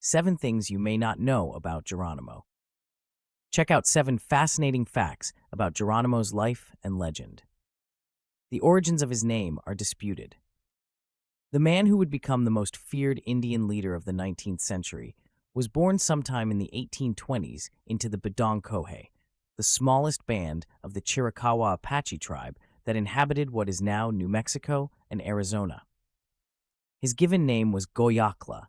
7 things you may not know about Geronimo. Check out 7 fascinating facts about Geronimo's life and legend. The origins of his name are disputed. The man who would become the most feared Indian leader of the 19th century was born sometime in the 1820s into the Bedonkohe, the smallest band of the Chiricahua Apache tribe that inhabited what is now New Mexico and Arizona. His given name was Goyakla,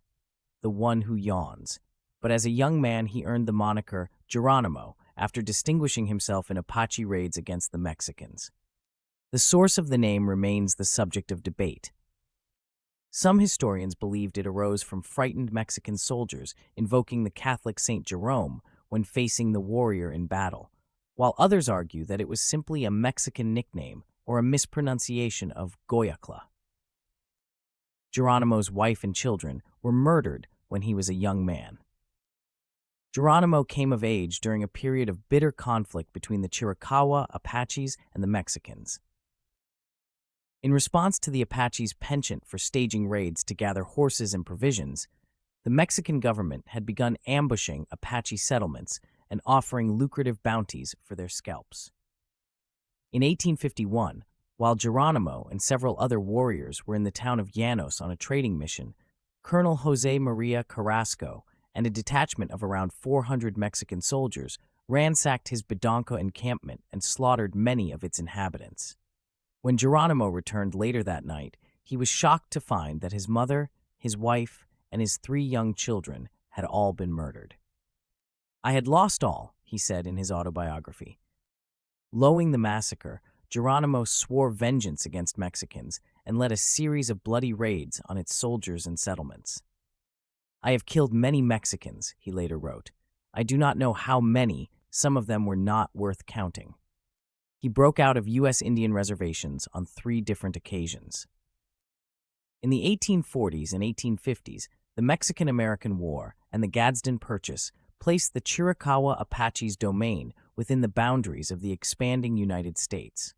the one who yawns, but as a young man he earned the moniker Geronimo after distinguishing himself in Apache raids against the Mexicans. The source of the name remains the subject of debate. Some historians believed it arose from frightened Mexican soldiers invoking the Catholic Saint Jerome when facing the warrior in battle, while others argue that it was simply a Mexican nickname or a mispronunciation of Goyakla. Geronimo's wife and children were murdered when he was a young man. Geronimo came of age during a period of bitter conflict between the Chiricahua Apaches and the Mexicans. In response to the Apaches' penchant for staging raids to gather horses and provisions, the Mexican government had begun ambushing Apache settlements and offering lucrative bounties for their scalps. In 1851, while Geronimo and several other warriors were in the town of Llanos on a trading mission, Colonel Jose Maria Carrasco and a detachment of around 400 Mexican soldiers ransacked his Bedonko encampment and slaughtered many of its inhabitants. When Geronimo returned later that night, he was shocked to find that his mother, his wife, and his 3 young children had all been murdered. "I had lost all," he said in his autobiography. Loathing the massacre, Geronimo swore vengeance against Mexicans and led a series of bloody raids on its soldiers and settlements. "I have killed many Mexicans," he later wrote. "I do not know how many, some of them were not worth counting." He broke out of U.S. Indian reservations on 3 different occasions. In the 1840s and 1850s, the Mexican-American War and the Gadsden Purchase placed the Chiricahua Apache's domain within the boundaries of the expanding United States.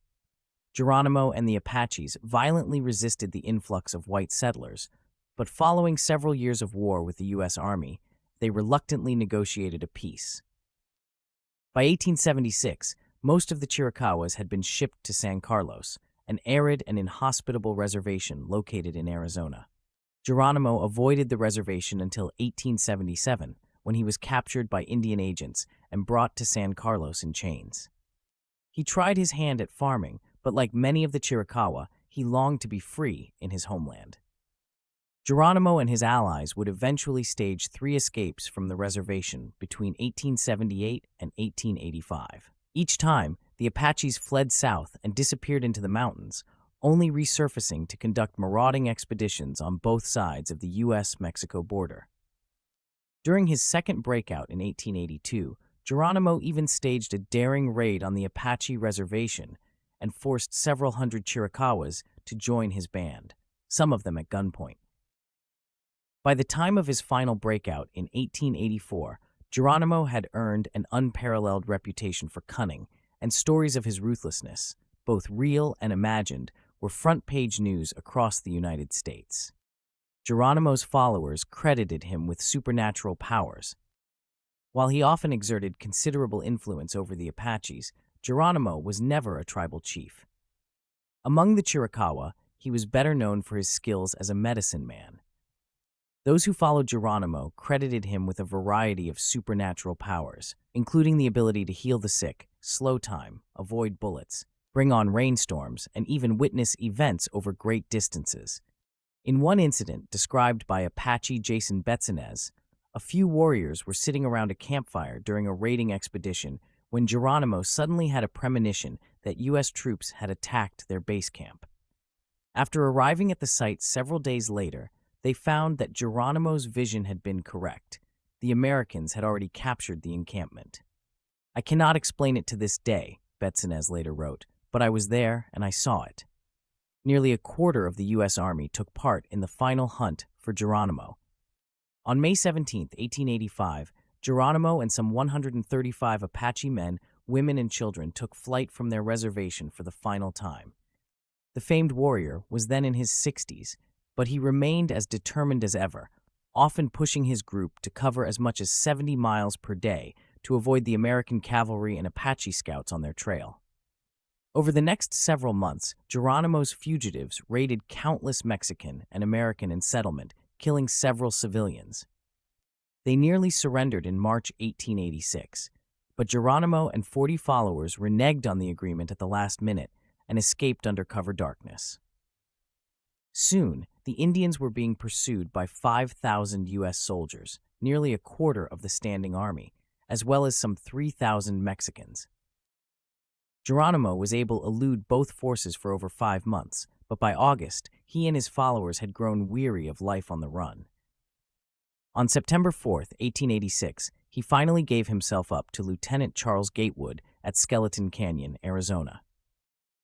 Geronimo and the Apaches violently resisted the influx of white settlers, but following several years of war with the U.S. Army, they reluctantly negotiated a peace. By 1876, most of the Chiricahuas had been shipped to San Carlos, an arid and inhospitable reservation located in Arizona. Geronimo avoided the reservation until 1877, when he was captured by Indian agents and brought to San Carlos in chains. He tried his hand at farming, but like many of the Chiricahua, he longed to be free in his homeland. Geronimo and his allies would eventually stage 3 escapes from the reservation between 1878 and 1885. Each time, the Apaches fled south and disappeared into the mountains, only resurfacing to conduct marauding expeditions on both sides of the U.S.-Mexico border. During his second breakout in 1882, Geronimo even staged a daring raid on the Apache reservation and forced several hundred Chiricahuas to join his band, some of them at gunpoint. By the time of his final breakout in 1884, Geronimo had earned an unparalleled reputation for cunning, and stories of his ruthlessness, both real and imagined, were front-page news across the United States. Geronimo's followers credited him with supernatural powers. While he often exerted considerable influence over the Apaches, Geronimo was never a tribal chief. Among the Chiricahua, he was better known for his skills as a medicine man. Those who followed Geronimo credited him with a variety of supernatural powers, including the ability to heal the sick, slow time, avoid bullets, bring on rainstorms, and even witness events over great distances. In one incident described by Apache Jason Betsinez, a few warriors were sitting around a campfire during a raiding expedition when Geronimo suddenly had a premonition that U.S. troops had attacked their base camp. After arriving at the site several days later, they found that Geronimo's vision had been correct. The Americans had already captured the encampment. "I cannot explain it to this day," Betsinez later wrote, "but I was there and I saw it." Nearly a quarter of the U.S. Army took part in the final hunt for Geronimo. On May 17, 1885, Geronimo and some 135 Apache men, women, and children took flight from their reservation for the final time. The famed warrior was then in his 60s, but he remained as determined as ever, often pushing his group to cover as much as 70 miles per day to avoid the American cavalry and Apache scouts on their trail. Over the next several months, Geronimo's fugitives raided countless Mexican and American in settlement, killing several civilians. They nearly surrendered in March 1886, but Geronimo and 40 followers reneged on the agreement at the last minute and escaped under cover darkness. Soon, the Indians were being pursued by 5,000 U.S. soldiers, nearly a quarter of the standing army, as well as some 3,000 Mexicans. Geronimo was able to elude both forces for over 5 months, but by August, he and his followers had grown weary of life on the run. On September 4, 1886, he finally gave himself up to Lieutenant Charles Gatewood at Skeleton Canyon, Arizona.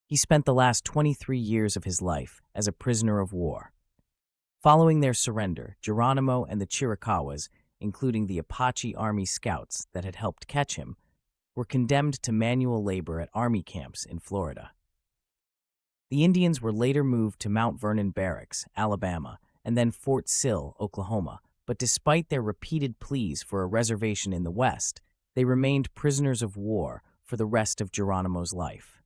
He spent the last 23 years of his life as a prisoner of war. Following their surrender, Geronimo and the Chiricahuas, including the Apache Army scouts that had helped catch him, were condemned to manual labor at army camps in Florida. The Indians were later moved to Mount Vernon Barracks, Alabama, and then Fort Sill, Oklahoma, but despite their repeated pleas for a reservation in the West, they remained prisoners of war for the rest of Geronimo's life.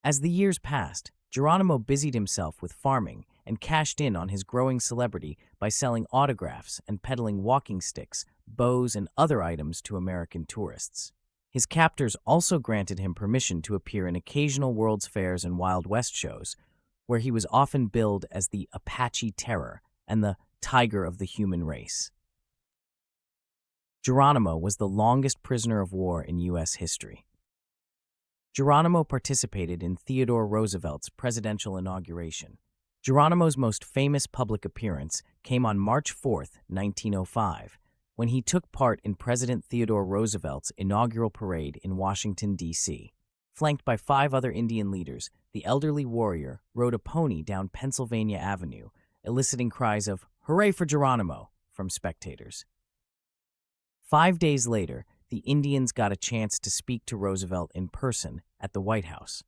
As the years passed, Geronimo busied himself with farming and cashed in on his growing celebrity by selling autographs and peddling walking sticks, bows, and other items to American tourists. His captors also granted him permission to appear in occasional World's Fairs and Wild West shows, where he was often billed as the Apache Terror and the Tiger of the Human Race. Geronimo was the longest prisoner of war in U.S. history. Geronimo participated in Theodore Roosevelt's presidential inauguration. Geronimo's most famous public appearance came on March 4, 1905, when he took part in President Theodore Roosevelt's inaugural parade in Washington, D.C. Flanked by 5 other Indian leaders, the elderly warrior rode a pony down Pennsylvania Avenue, eliciting cries of "Hooray for Geronimo!" from spectators. 5 days later, the Indians got a chance to speak to Roosevelt in person at the White House.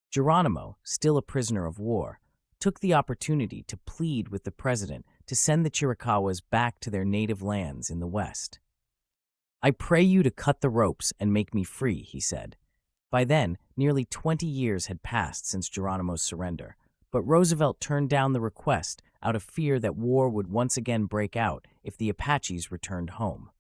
Geronimo, still a prisoner of war, took the opportunity to plead with the president to send the Chiricahuas back to their native lands in the West. "I pray you to cut the ropes and make me free," he said. By then, nearly 20 years had passed since Geronimo's surrender, but Roosevelt turned down the request out of fear that war would once again break out if the Apaches returned home.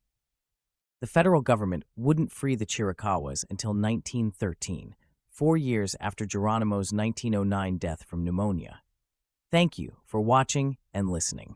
The federal government wouldn't free the Chiricahuas until 1913, 4 years after Geronimo's 1909 death from pneumonia. Thank you for watching and listening.